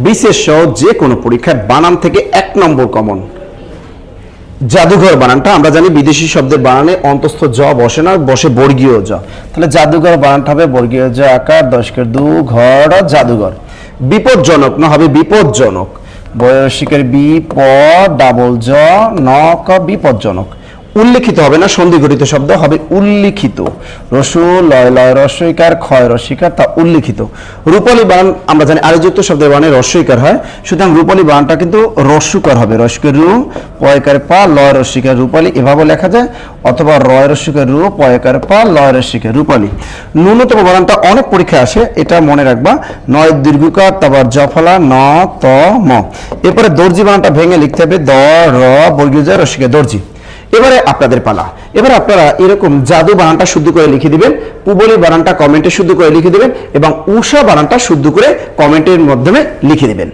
বিশেষ সহ যে কোনো পরীক্ষায় বানান থেকে 1 নম্বর কমন। জাদুঘর বানানটা আমরা জানি বিদেশি শব্দের বানানে অন্তস্থ জ বসে না, বসে বর্গীয় জ। তাহলে জাদুঘর বানানটা হবে বর্গীয় জ আকার 10 দু ঘর জাদুঘর। বিপজ্জনক না হবে বিপজ্জনক, বয়সিকের বি প ডাবল জ ন ক বিপজ্জনক। উল্লেখিত হবে না, সন্ধিঘটিত শব্দ হবে উল্লিখিত। রসু লয় লয় রস্বইকার ক্ষয় রস্বইকার, তা উল্লিখিত। রূপালী বানান আমরা জানি আরিযুক্ত শব্দের বানানে রস্বইকার হয়, সুতরাং রূপালী বানানটা কিন্তু রস্যকার হবে। রস্যকের রু পয়কার পা লয় রস্বইকার রূপালী এভাবে লেখা যায়, অথবা রয় রস্যকের রু পয়কার পা লয় রস্বইকার রূপালী। ন্যূনতম বানানটা অনেক পরীক্ষায় আসে, এটা মনে রাখবা। নয় দীর্ঘকার, তারপর জফলা ন ত ম। এরপরে দর্জি বানানটা ভেঙে লিখতে হবে দ র বর্গীয় জ রস্বইকার দর্জি। এবারে আপনাদের পালা। এবার আপনারা এরকম জাদু বানানটা শুদ্ধ করে লিখে দিবেন, পুবলি বানানটা কমেন্টে শুদ্ধ করে লিখে দিবেন এবং উষা বানানটা শুদ্ধ করে কমেন্টের মাধ্যমে লিখে দিবেন।